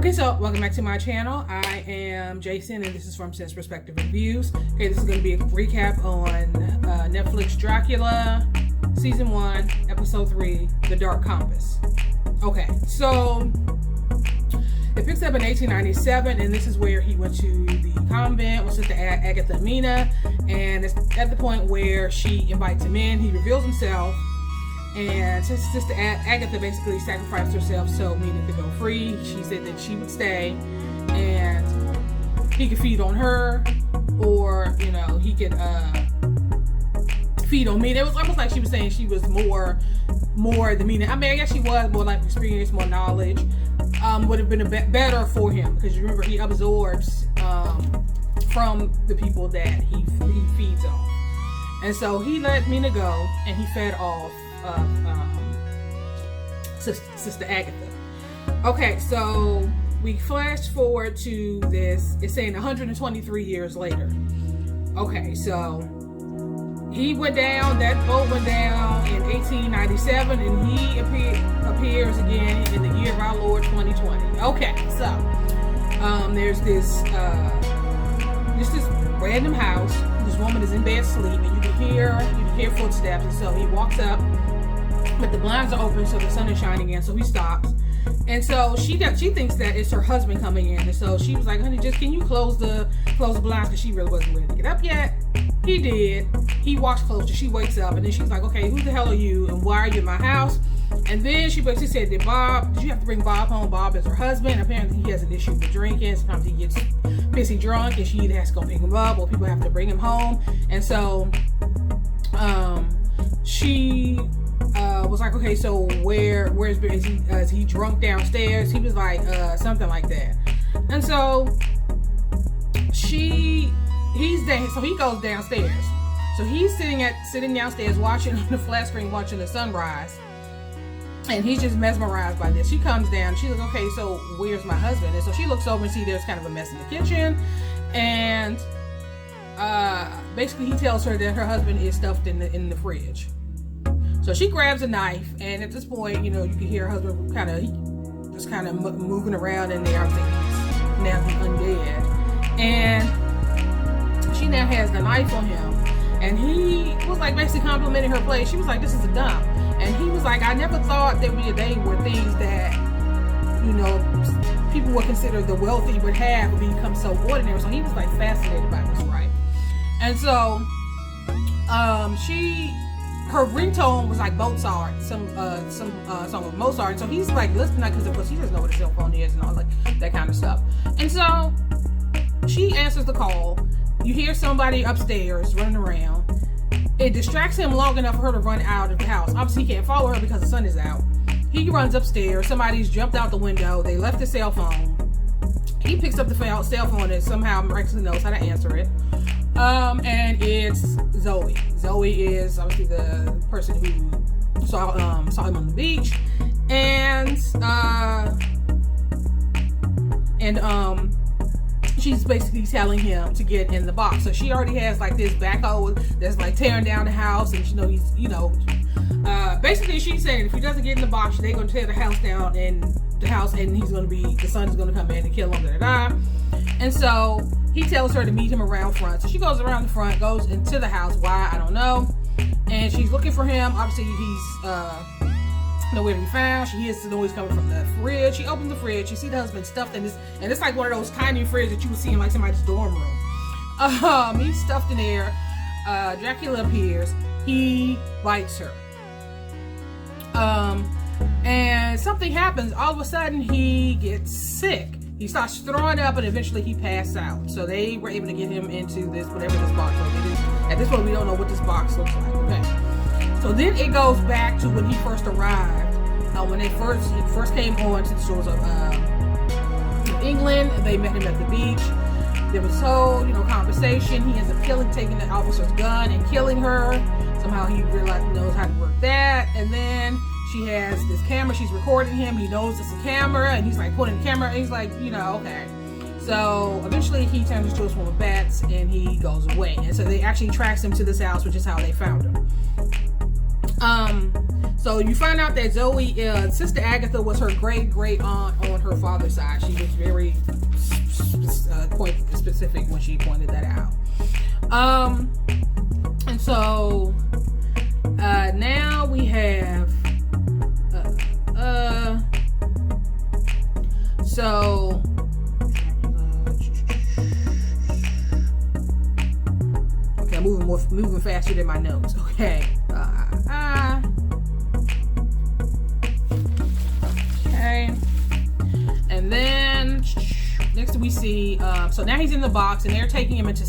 Okay, so welcome back to my channel. I am Jason, and this is from Sinn's Perspective Reviews. Okay, this is going to be a recap on Netflix Dracula, Season 1, Episode 3, The Dark Compass. Okay, so it picks up in 1897, and this is where he went to the convent with Sister Agatha and Mina, and it's at the point where she invites him in. He reveals himself, and Sister Agatha basically sacrificed herself so Mina could go free. She said that she would stay, and he could feed on her, or, you know, he could feed on Mina. It was almost like she was saying she was more than Mina. I mean, I guess she was more like experience, more knowledge. Would have been better for him, because you remember he absorbs from the people that he feeds on. And so he let Mina go, and he fed off Sister Agatha. Okay, so we flash forward to this. It's saying 123 years later. Okay, so he went down, that boat went down in 1897, and he appears again in the year of our Lord 2020. Okay, so there's this random house. This woman is in bed asleep, and you can hear footsteps. And so he walks up, but the blinds are open, so the sun is shining in. So he stops, and so she thinks that it's her husband coming in. And so she was like, "Honey, just can you close the blinds?" Because she really wasn't ready to get up yet. He did. He walks closer. She wakes up, and then she's like, "Okay, who the hell are you, and why are you in my house?" And then she basically said, "Did you have to bring Bob home?" Bob is her husband. Apparently, he has an issue with drinking. Sometimes he gets pissy drunk, and she either has to go pick him up, or people have to bring him home. And so, she was like, "Okay, so is he drunk downstairs?" He was like, something like that. And so he's there, so he goes downstairs. So he's sitting downstairs watching on the flat screen, watching the sunrise, and he's just mesmerized by this. She comes down, she's like, "Okay, so where's my husband?" And so she looks over and sees there's kind of a mess in the kitchen, and basically he tells her that her husband is stuffed in the fridge. So she grabs a knife, and at this point, you know, you can hear her husband kind of moving around in there. I think he's now undead, and she now has the knife on him, and he was like basically complimenting her play. She was like, "This is a dump," and he was like, "I never thought there'd be a day where things that, you know, people would consider the wealthy would have would become so ordinary." So he was like fascinated by this, right? And so her ringtone was like Mozart, some song of Mozart. And so he's like listening, because of course he doesn't know what a cell phone is and all like that kind of stuff. And so she answers the call. You hear somebody upstairs running around. It distracts him long enough for her to run out of the house. Obviously he can't follow her because the sun is out. He runs upstairs. Somebody's jumped out the window. They left the cell phone. He picks up the cell phone and somehow miraculously knows how to answer it. And it's Zoe. Zoe is obviously the person who saw him on the beach, and she's basically telling him to get in the box. So she already has like this backhoe that's like tearing down the house, and you know he's, you know, basically she's saying if he doesn't get in the box, they're gonna tear the house down, and the sun is gonna come in and kill him. And so he tells her to meet him around front. So she goes around the front, goes into the house. Why? I don't know. And she's looking for him. Obviously, he's nowhere to be found. She hears the noise coming from the fridge. She opens the fridge. She sees the husband stuffed in this, and it's like one of those tiny fridges that you would see in like somebody's dorm room. He's stuffed in there. Dracula appears. He bites her. And something happens. All of a sudden, he gets sick. He starts throwing up, and eventually he passed out. So they were able to get him into this, whatever this box was. At this point, we don't know what this box looks like. Okay. So then it goes back to when he first arrived. When he first came on to the shores of England, they met him at the beach. There was whole, conversation. He ends up taking the officer's gun and killing her. Somehow he knows how to work that, and then she has this camera. She's recording him. He knows it's a camera, and he's like putting the camera. And he's like, okay. So eventually he turns into a swarm of bats, and he goes away. And so they actually tracks him to this house, which is how they found him. So you find out that Zoe, Sister Agatha, was her great aunt on her father's side. She was very point specific when she pointed that out. And so now we have so okay, moving faster than my notes. Okay. Okay. And then next we see so now he's in the box and they're taking him into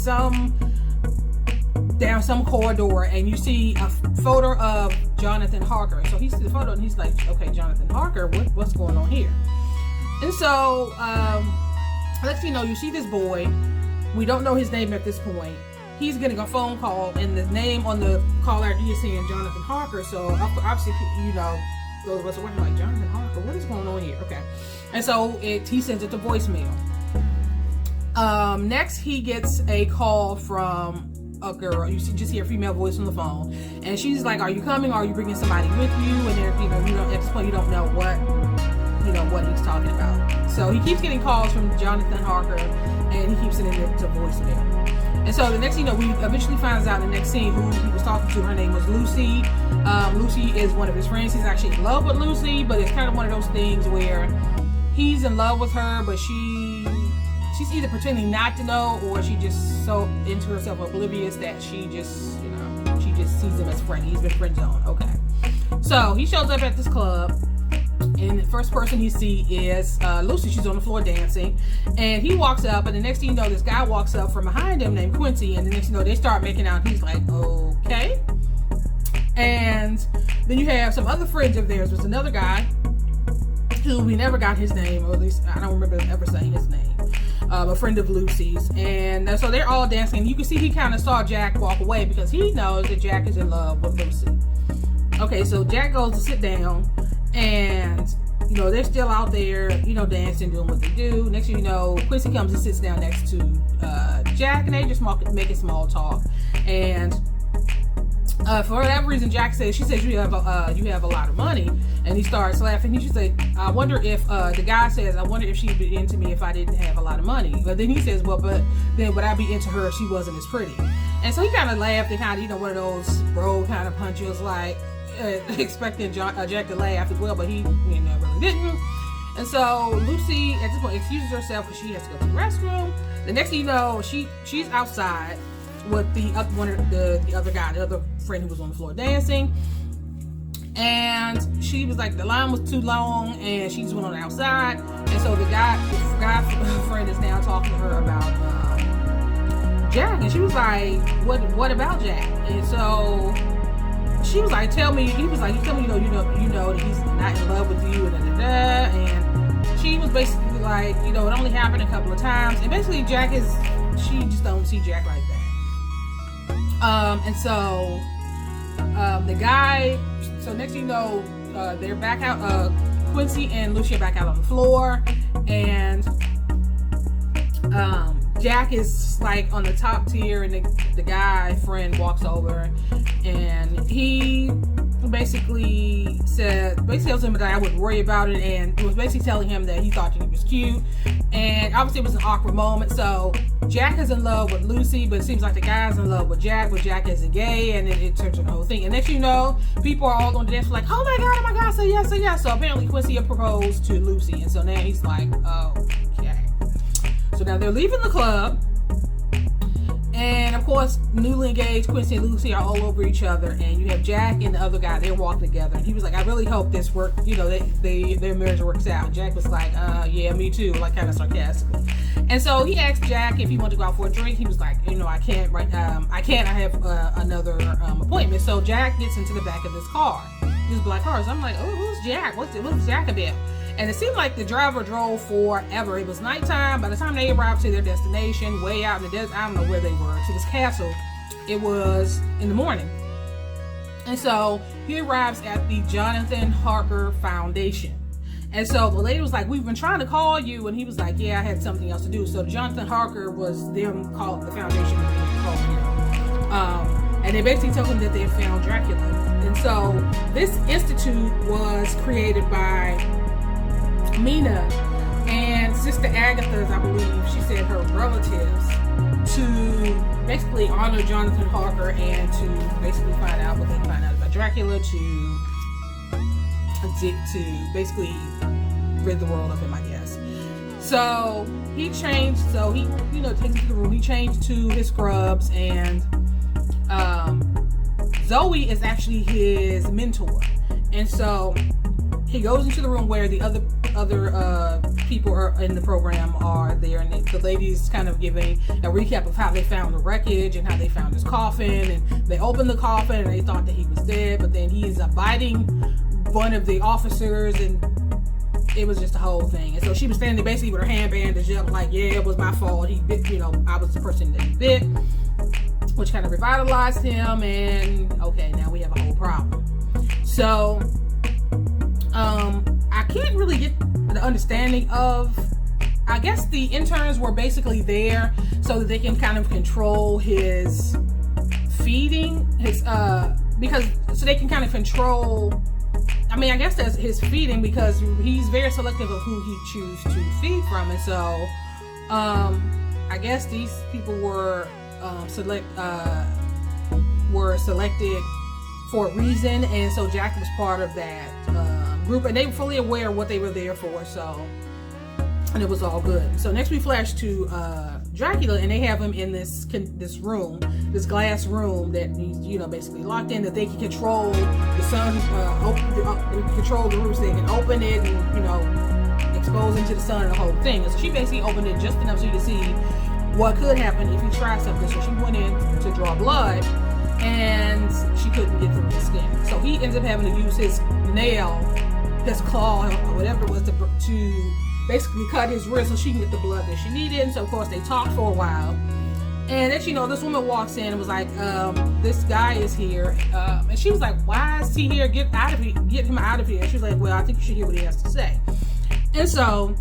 down some corridor, and you see a photo of Jonathan Harker. So he sees the photo and he's like, okay, Jonathan Harker, what's going on here? And so next thing you know, you see this boy. We don't know his name at this point. He's getting a phone call, and the name on the caller ID is saying Jonathan Harker. So obviously, you know, those of us are wondering, like, Jonathan Harker, what is going on here? Okay. And so he sends it to voicemail. Next, he gets a call from a girl. You just hear a female voice on the phone, and she's like, "Are you coming? Or are you bringing somebody with you?" And they're, you know, at this point, you don't know what he's talking about. So he keeps getting calls from Jonathan Harker, and he keeps sending it to voicemail. And so the next thing you know, we eventually finds out in the next scene who he was talking to. Her name was Lucy. Lucy is one of his friends. He's actually in love with Lucy, but it's kind of one of those things where he's in love with her, but she's either pretending not to know, or she just so into herself oblivious that she just, you know, she just sees him as friend. He's been friend zoned. Okay. So he shows up at this club, and the first person he sees is Lucy. She's on the floor dancing, and he walks up, and the next thing you know, this guy walks up from behind him named Quincy, and the next thing you know, they start making out. He's like, okay. And then you have some other friends of theirs. There's another guy who we never got his name, or at least I don't remember ever saying his name. A friend of Lucy's, and so they're all dancing, and you can see he kind of saw Jack walk away because he knows that Jack is in love with Lucy. Okay, so Jack goes to sit down, and you know, they're still out there, you know, dancing, doing what they do. Next thing you know, Quincy comes and sits down next to Jack, and they just making small talk. And for whatever reason, she says you have a lot of money, and he starts laughing. He just like, I wonder if the guy says, I wonder if she'd be into me if I didn't have a lot of money. But then he says, well, but then would I be into her if she wasn't as pretty? And so he kind of laughed and kind of, you know, one of those bro kind of punches, like expecting Jack to laugh as well, but he, you know, really didn't. And so Lucy at this point excuses herself because she has to go to the restroom. The next thing you know, she's outside with the other guy, the other friend who was on the floor dancing, and she was like, the line was too long, and she just went on the outside. And so the guy friend is now talking to her about Jack, and she was like, what about Jack? And so she was like, tell me. He was like, you tell me, you know that he's not in love with you, and and she was basically like, you know, it only happened a couple of times, and basically she just don't see Jack like that. And so the guy, so next thing you know, they're back out, Quincy and Lucy are back out on the floor, and Jack is like on the top tier, and the guy friend walks over, and he basically tells him that I wouldn't worry about it, and was basically telling him that he thought that he was cute. And obviously it was an awkward moment. So Jack is in love with Lucy, but it seems like the guy's in love with Jack, but Jack isn't gay, and it turns into the whole thing. And next you know, people are all on the dance floor like, oh my god, say yes, say yes. So apparently Quincy had proposed to Lucy, and so now he's like, oh, okay. So now they're leaving the club, and of course, newly engaged Quincy and Lucy are all over each other, and you have Jack and the other guy, they're walking together, and he was like, I really hope this work, you know, their marriage works out. And Jack was like, yeah, me too, like kind of sarcastically. And so he asked Jack if he wanted to go out for a drink. He was like, you know, I can't, I have another appointment. So Jack gets into the back of this car, this black car. So I'm like, oh, who's Jack? What's Jack about? And it seemed like the driver drove forever. It was nighttime. By the time they arrived to their destination, way out in the desert, I don't know where they were, to this castle, it was in the morning. And so he arrives at the Jonathan Harker Foundation. And so the lady was like, we've been trying to call you. And he was like, yeah, I had something else to do. So Jonathan Harker was them calling the foundation. and they basically told him that they had found Dracula. And so this institute was created by Mina and Sister Agatha's, I believe, she said her relatives, to basically honor Jonathan Harker and to basically find out what they can find out about Dracula, to basically rid the world of him, I guess. So he changed, so he, you know, takes him to the room, he changed to his scrubs, and Zoe is actually his mentor. And so he goes into the room where the other people are in the program are there, and the lady's kind of giving a recap of how they found the wreckage and how they found his coffin, and they opened the coffin and they thought that he was dead, but then he is biting one of the officers, and it was just a whole thing. And so she was standing there basically with her hand bandaged up, like, yeah, it was my fault, he bit, you know, I was the person that he bit, which kind of revitalized him, and okay, now we have a whole problem. So I can't really get the understanding of, I guess the interns were basically there so that they can kind of control his feeding, his because so they can kind of control, I mean, I guess that's his feeding, because he's very selective of who he chooses to feed from. And so I guess these people were selected for a reason, and so Jack was part of that group, and they were fully aware of what they were there for, so, and it was all good. So next we flash to Dracula, and they have him in this room, this glass room that he's, you know, basically locked in, that they can control the sun, control the roof, so they can open it and, you know, expose into the sun and the whole thing. And so she basically opened it just enough so you can see what could happen if you try something. So she went in to draw blood, and she couldn't get through his skin. So he ends up having to use his nail, his claw, or whatever it was, to basically cut his wrist so she can get the blood that she needed. And so of course they talked for a while, and then, you know, this woman walks in and was like, this guy is here, and she was like, why is he here? Get him out of here. And she was like, well, I think you should hear what he has to say. And so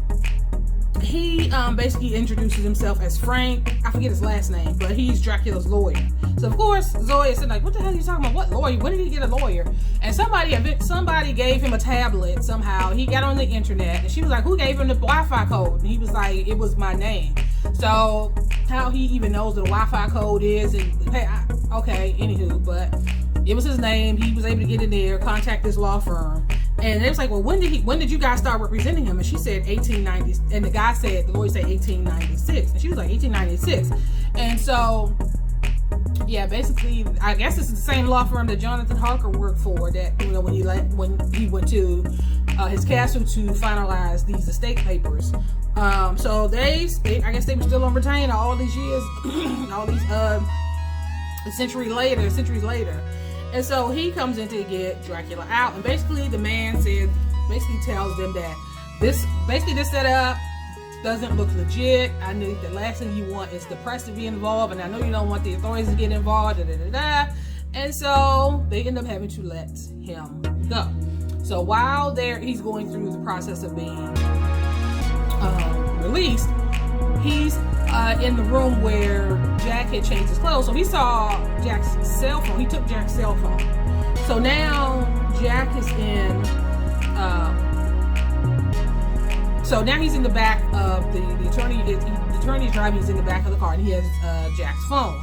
he basically introduces himself as Frank. I forget his last name, but he's Dracula's lawyer. So of course Zoe is like, what the hell are you talking about? What lawyer? When did he get a lawyer? And somebody gave him a tablet somehow. He got on the internet, and she was like, who gave him the Wi-Fi code? And he was like, it was my name. So how he even knows what the Wi-Fi code is, and hey, okay, anywho, but it was his name. He was able to get in there, contact this law firm. And it was like, well, when did you guys start representing him? And she said 1890, and the lawyer said 1896, and she was like 1896. And so, yeah, basically, I guess this is the same law firm that Jonathan Harker worked for, that, you know, when he went to his castle to finalize these estate papers. So I guess they were still on retainer all these years, all these centuries later. And so he comes in to get Dracula out, and basically the man tells them that this setup doesn't look legit. I know the last thing you want is the press to be involved, and I know you don't want the authorities to get involved, And so they end up having to let him go. So while he's going through the process of being released, he's in the room where Jack had changed his clothes. So he saw Jack's cell phone. He took Jack's cell phone. So now Jack is in. So now he's in the back of the attorney. The attorney's driving. He's in the back of the car, and he has Jack's phone.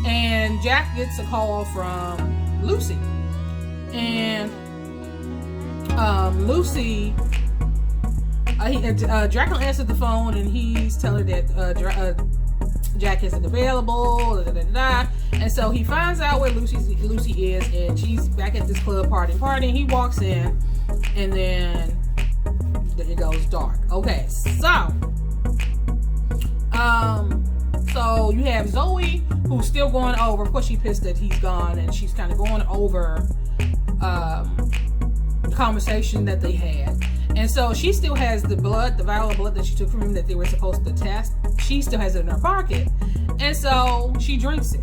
And Jack gets a call from Lucy, and Lucy. Dracula answered the phone, and he's telling her that Jack isn't available, and so he finds out where Lucy is, and she's back at this club partying. He walks in, and then it goes dark. Okay, so you have Zoe, who's still going over. Of course, she's pissed that he's gone, and she's kind of going over the conversation that they had. And so she still has the vial of blood that she took from him that they were supposed to test. She still has it in her pocket. And so she drinks it.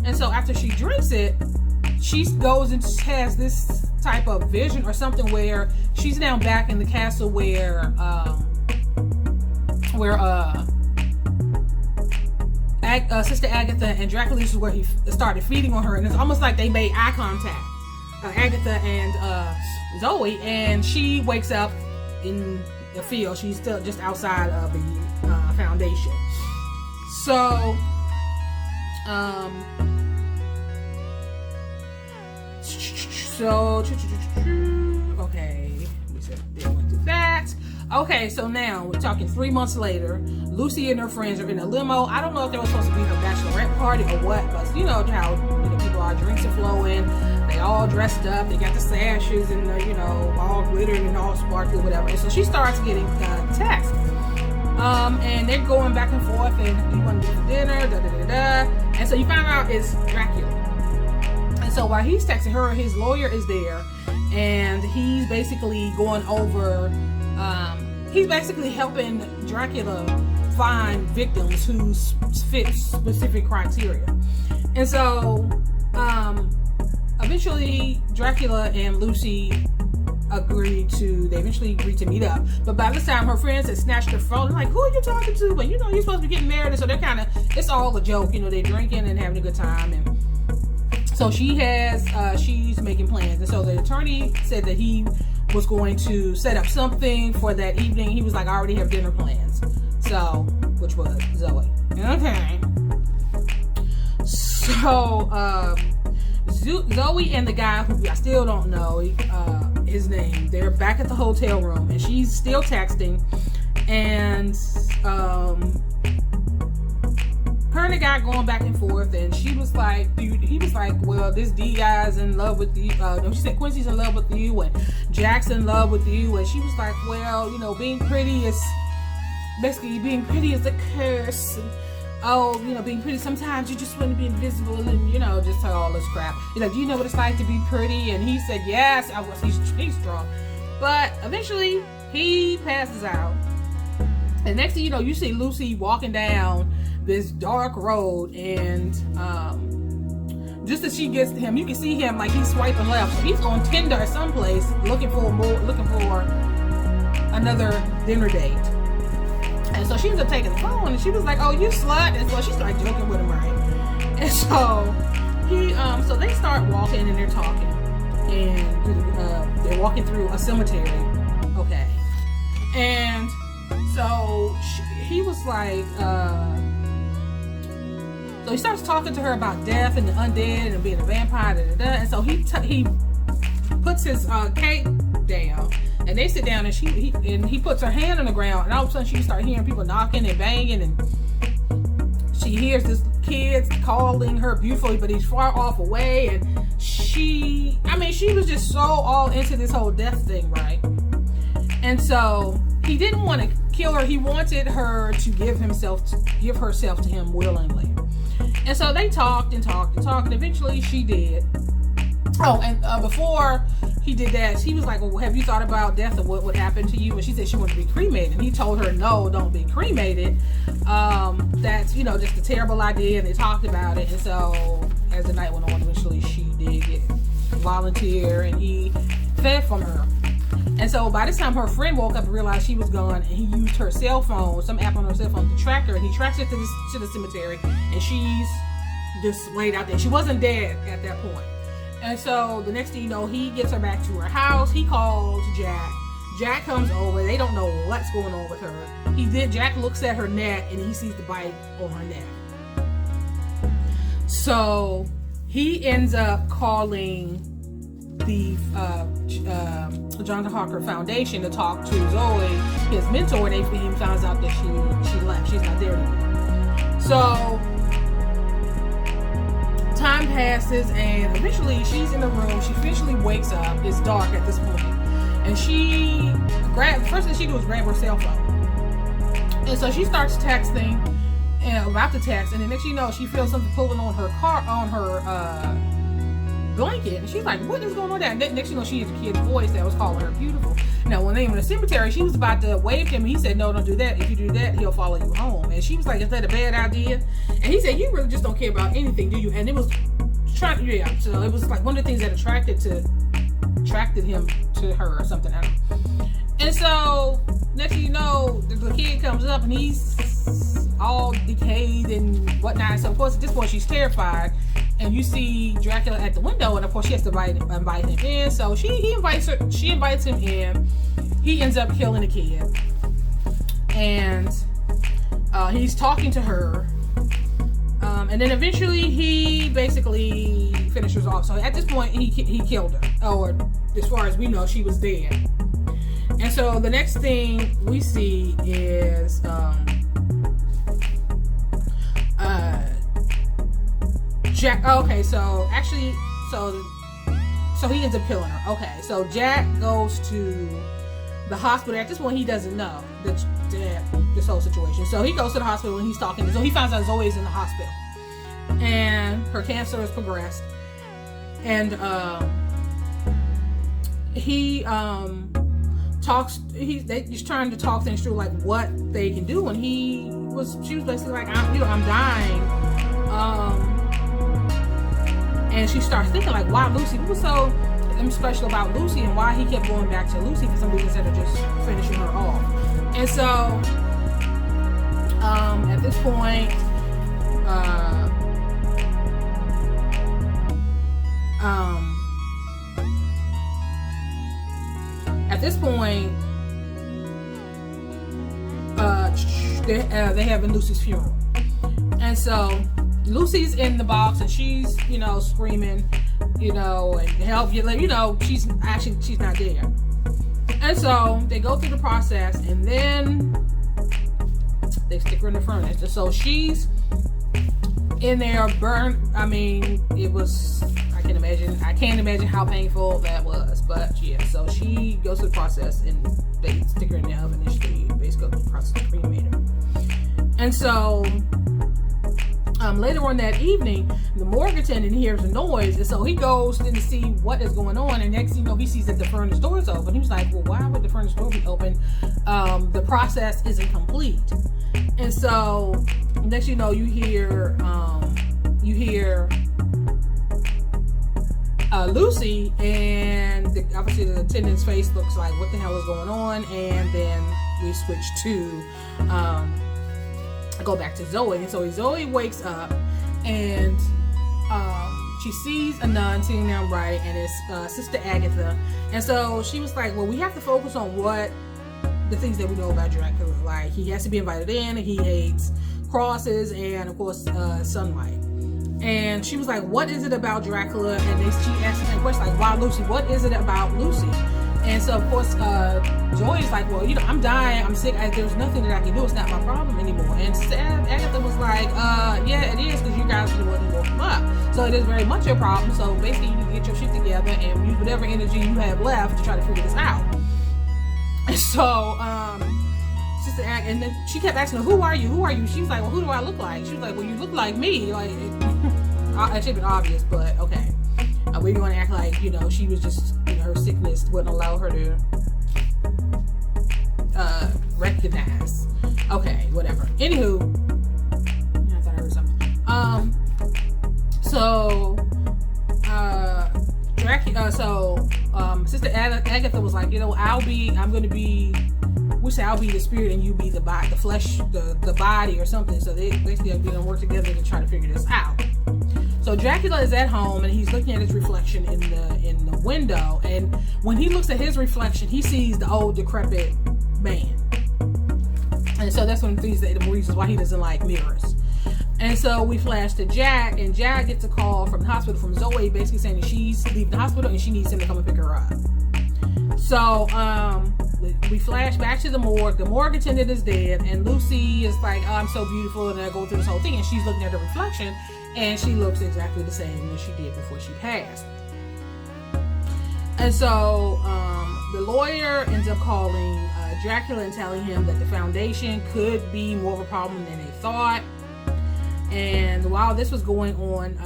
And so after she drinks it, she goes and has this type of vision or something where she's now back in the castle where Sister Agatha and Dracula, this is where he started feeding on her, and it's almost like they made eye contact. Agatha and Zoe, and she wakes up in the field. She's still just outside of the foundation. So, okay, we said they went to that. Okay, so now we're talking 3 months later. Lucy and her friends are in a limo. I don't know if they were supposed to be her bachelorette party or what, but you know how people are, drinks are flowing. They all dressed up. They got the sashes and the, all glittered and all sparkly, whatever. And so she starts getting texts. And they're going back and forth, and you want to be for dinner, da da da da. And so you find out it's Dracula. And so while he's texting her, his lawyer is there, and he's basically going over. He's basically helping Dracula find victims who fit specific criteria. And so, eventually, Dracula and Lucy they eventually agreed to meet up. But by this time, her friends had snatched her phone. They're like, who are you talking to? But you're supposed to be getting married. And so they're it's all a joke. They're drinking and having a good time. And so she's making plans. And so the attorney said that he was going to set up something for that evening. He was like, I already have dinner plans. So, which was Zoe. Okay. So, Zoe and the guy who I still don't know his name, they're back at the hotel room, and she's still texting, and her and the guy going back and forth, and she was like, he was like, well, this D guy's in love with you. She said Quincy's in love with you, and Jack's in love with you, and she was like, well, being pretty is a curse. And, being pretty, sometimes you just want to be invisible, and just all this crap. Do you know what it's like to be pretty? And he said yes. He's strong, but eventually he passes out, and next thing you know, you see Lucy walking down this dark road, and just as she gets to him, you can see him like he's swiping left. So he's on Tinder or someplace looking for another dinner date. And so she ends up taking the phone, and she was like, oh, you slut. And so she started joking with him, right? And so so they start walking, and they're talking, and they're walking through a cemetery. Okay. And so he was like, so he starts talking to her about death and the undead and being a vampire, and so he puts his cape down, and they sit down, and he puts her hand on the ground, and all of a sudden she starts hearing people knocking and banging, and she hears this kid calling her beautifully, but he's far off away, and she was just so all into this whole death thing, right? And so he didn't want to kill her. He wanted her to give herself to him willingly. And so they talked and talked and talked, and eventually she did. Oh, and before he did that, she was like, well, have you thought about death and what would happen to you? And she said she wanted to be cremated. And he told her, no, don't be cremated. That's, just a terrible idea. And they talked about it. And so as the night went on, eventually she did get volunteer, and he fed from her. And so by this time, her friend woke up and realized she was gone, and he used her cell phone, some app on her cell phone, to track her, and he tracks her to the cemetery, and she's just laid out there. She wasn't dead at that point. And so the next thing you know, he gets her back to her house. He calls Jack. Jack comes over. They don't know what's going on with her. Jack looks at her neck, and he sees the bite on her neck. So he ends up calling the Jonathan Harker Foundation to talk to Zoe, his mentor, and he finds out that she left. She's not there anymore. So time passes, and eventually she's in the room. She officially wakes up. It's dark at this point, and first thing she do is grab her cell phone, and so she starts texting and about to text, and the next thing you know, she feels something pulling on her blanket, and she's like, what is going on there? And next you know, she hears a kid's voice that was calling her beautiful. Now when they were in the cemetery, she was about to wave to him, and he said, no, don't do that. If you do that, he'll follow you home. And she was like, is that a bad idea? And he said, you really just don't care about anything, do you? And it was so it was like one of the things that attracted him to her or something. I don't know. And so next thing you know, the kid comes up, and he's all decayed and whatnot. So of course at this point she's terrified, and you see Dracula at the window, and of course she has to invite him in. So she invites him in. He ends up killing the kid, and he's talking to her, and then eventually he basically finishes off. So at this point he killed her, or as far as we know, she was dead. And so the next thing we see is Jack. Okay, so actually, so he ends up killing her. Okay, so Jack goes to the hospital. At this point, he doesn't know this whole situation. So he goes to the hospital and he's talking. So he finds out Zoe's in the hospital, and her cancer has progressed. And he he's trying to talk things through, like what they can do. And she was basically like, I'm dying. And she starts thinking like, why Lucy? What was so special about Lucy, and why he kept going back to Lucy for some reason instead of just finishing her off. And so at this point they having Lucy's funeral. And so Lucy's in the box, and she's, screaming, and help you, she's not there. And so they go through the process, and then they stick her in the furnace. And so she's in there burned. I mean, it was, I can't imagine how painful that was. But yeah, so she goes through the process, and they stick her in the oven, and she basically goes through the process of cremating her. And so later on that evening, the morgue attendant hears a noise, and so he goes in to see what is going on. And next thing you know, he sees that the furnace door is open. He was like, well, why would the furnace door be open? The process isn't complete. And so next you know, you hear Lucy, and obviously the attendant's face looks like, what the hell is going on? And then we switch to go back to Zoe. And so Zoe wakes up, and she sees a nun sitting down right, and it's Sister Agatha. And so she was like, well, we have to focus on the things that we know about Dracula. Like, he has to be invited in, and he hates crosses, and of course sunlight. And she was like, what is it about Dracula? And she asked the same question, like, why Lucy? What is it about Lucy? And so, of course, Zoe's like, well, I'm dying, I'm sick, there's nothing that I can do, it's not my problem anymore. And Agatha was like, yeah, it is, because you guys are the one who woke him up. So it is very much your problem. So basically, you need to get your shit together and use whatever energy you have left to try to figure this out. And so, Sister Agatha, and then she kept asking her, who are you? Who are you? She was like, well, who do I look like? She was like, well, you look like me. Like, it should have been obvious, but okay. We want to act like, she was just, her sickness wouldn't allow her to recognize. Okay, whatever. Anywho, I thought I heard something. Sister Agatha was like, I'll be the spirit and you be the body, the flesh, the body or something. So they basically are going to work together to try to figure this out. So Dracula is at home, and he's looking at his reflection in the window, and when he looks at his reflection, he sees the old decrepit man. And so that's one of the reasons why he doesn't like mirrors. And so we flash to Jack, and Jack gets a call from the hospital from Zoe, basically saying that she's leaving the hospital and she needs him to come and pick her up. So we flash back to the morgue. The morgue attendant is dead, and Lucy is like, oh, I'm so beautiful, and they're going through this whole thing, and she's looking at her reflection, and she looks exactly the same as she did before she passed. And so the lawyer ends up calling Dracula and telling him that the Foundation could be more of a problem than they thought. And while this was going on,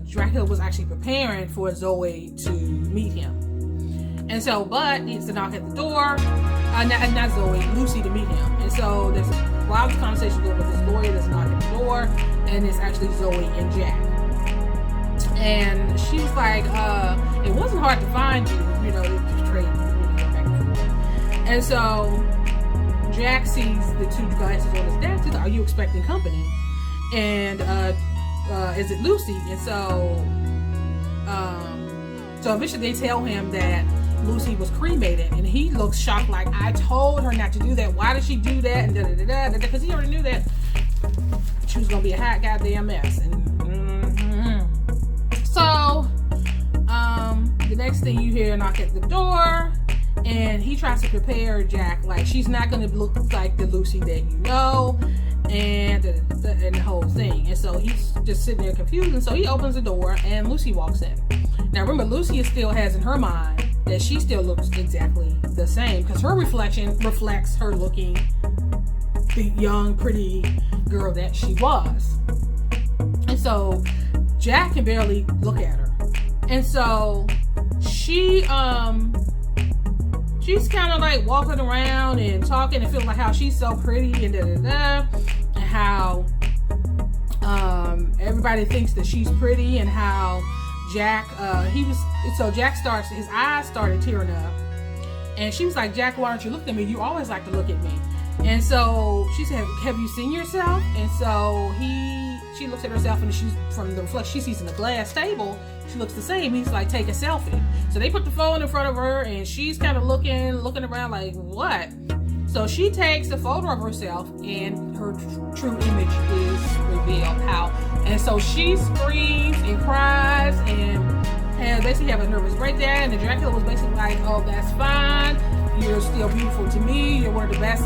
Dracula was actually preparing for Zoe to meet him. And so, but he needs to knock at the door. Not Zoe, Lucy to meet him. And so while this conversation goes with this lawyer that's knocking at the door, and it's actually Zoe and Jack. And she was like, it wasn't hard to find you, just trading, back and forth. And so Jack sees the two glasses on his desk, he's like, are you expecting company? And is it Lucy? And so eventually they tell him that Lucy was cremated, and he looks shocked, like, I told her not to do that. Why did she do that? And because he already knew that she was gonna be a hot goddamn mess. And so the next thing you hear, knock at the door, and he tries to prepare Jack, like, she's not gonna look like the Lucy that you know, and the whole thing. And so he's just sitting there confused, and so he opens the door and Lucy walks in. Now remember, Lucy still has in her mind that she still looks exactly the same, because her reflection reflects her looking the young, pretty girl that she was. And so Jack can barely look at her. And so she's kind of like walking around and talking and feeling like how she's so pretty and and how everybody thinks that she's pretty, and how Jack, Jack starts, his eyes started tearing up, and she was like, Jack, why aren't you looking at me? You always like to look at me. And so she said, have you seen yourself? And so she looks at herself, and she's, from the reflection she sees in the glass table, she looks the same. He's like, take a selfie. So they put the phone in front of her, and she's kind of looking around like, what? So she takes a photo of herself, and her true image is revealed. And so she screams and cries and basically have a nervous breakdown. And Dracula was basically like, oh, that's fine. You're still beautiful to me. You're one of the best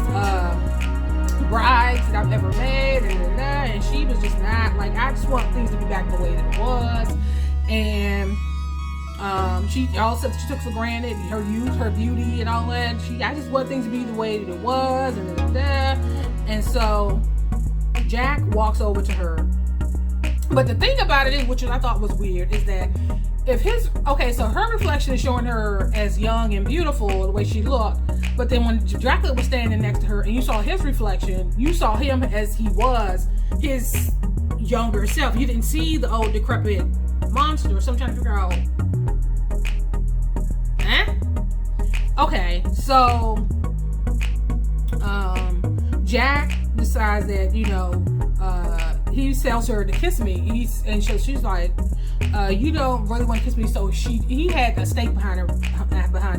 brides that I've ever made. And she was just not, like, I just want things to be back the way that it was. And she also, she took for granted her youth, her beauty, and all that. I just want things to be the way that it was, and so Jack walks over to her. But the thing about it is, which I thought was weird, is that so her reflection is showing her as young and beautiful the way she looked, but then when Dracula was standing next to her and you saw his reflection, you saw him as he was, his younger self. You didn't see the old decrepit monster. So I'm trying to figure out, okay, so Jack decides that, he tells her to kiss me. And so she's like, you don't really want to kiss me. So he had a stake behind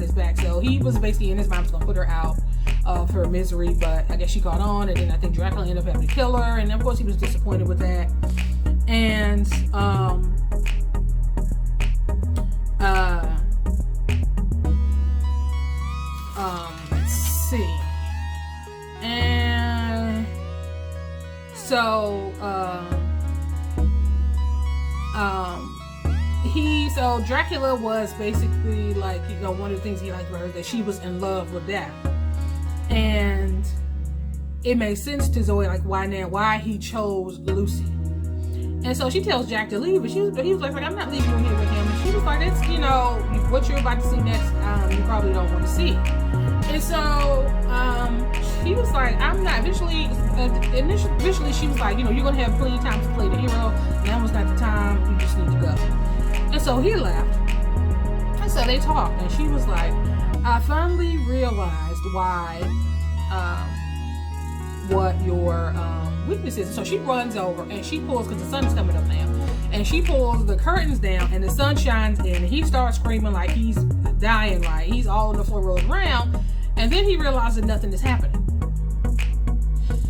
his back. So he was basically in his mind was gonna put her out of her misery, but I guess she caught on, and then I think Dracula ended up having to kill her, and of course he was disappointed with that. And let's see. And so Dracula was basically like, one of the things he liked about her, that she was in love with death. And it made sense to Zoe, like, why he chose Lucy. And so she tells Jack to leave, but he was like, I'm not leaving you here with him. And she was like, it's, what you're about to see next, you probably don't want to see. And so she was like, I'm not. Eventually she was like, you're going to have plenty of time to play the hero. Now was not the time. You just need to go. And so he left. And so they talked. And she was like, I finally realized what your weakness is. And so she runs over and she pulls, because the sun's coming up now, and she pulls the curtains down and the sun shines in, and he starts screaming like he's dying, like he's all on the floor rolling around. And then he realizes nothing is happening.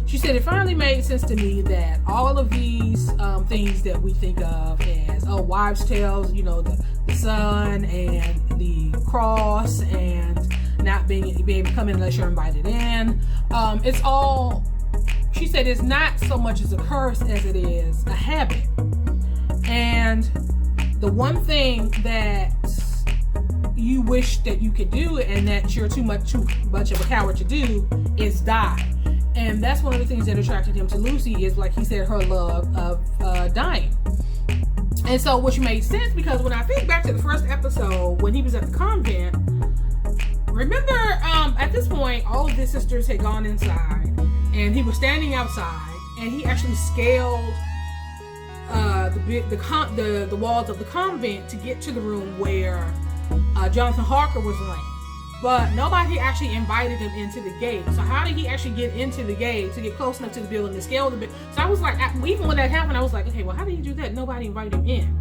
She said, it finally made sense to me that all of these things that we think of as, wives' tales, the sun and the cross and not being able to come in unless you're invited in. It's all, she said, it's not so much as a curse as it is a habit. And the one thing that you wish that you could do, and that you're too much of a coward to do, is die. And that's one of the things that attracted him to Lucy, is, like he said, her love of dying. And so, which made sense, because when I think back to the first episode when he was at the convent, remember, at this point, all of his sisters had gone inside, and he was standing outside, and he actually scaled the walls of the convent to get to the room where Jonathan Harker was laying. but nobody actually invited him into the gate. So how did he actually get into the gate to get close enough to the building to scale the building? So I was like, even when that happened, I was like, okay, well, how did he do that? Nobody invited him in.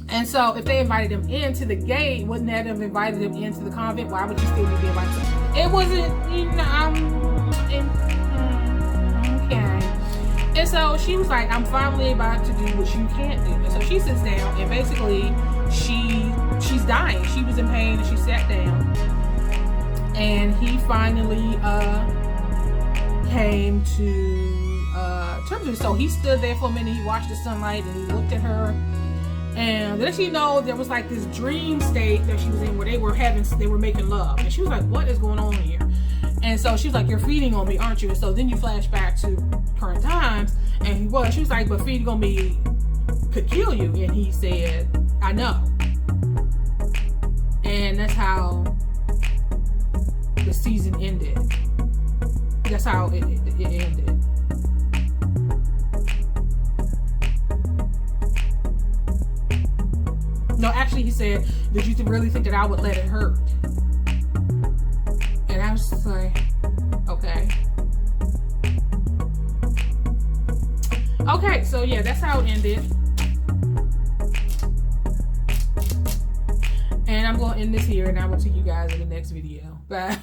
And so if they invited him into the gate, wouldn't that have invited him into the convent? Why would he still need to be invited? It wasn't, you know, okay. And so she was like, I'm finally about to do what you can't do. And so she sits down, and basically she's dying. She was in pain, and she sat down. And he finally came to terms with it. So he stood there for a minute. He watched the sunlight, and he looked at her. And then she know there was like this dream state that she was in where they were making love. And she was like, what is going on here? And so she was like, you're feeding on me, aren't you? And so then you flash back to current times, and he was. She was like, but feeding on me could kill you. And he said, I know. And that's how the season ended. That's how it ended. No, actually, he said, did you really think that I would let it hurt? And I was just like, okay. Okay, so yeah, that's how it ended. And I'm going to end this here, and I will see you guys in the next video. Bye.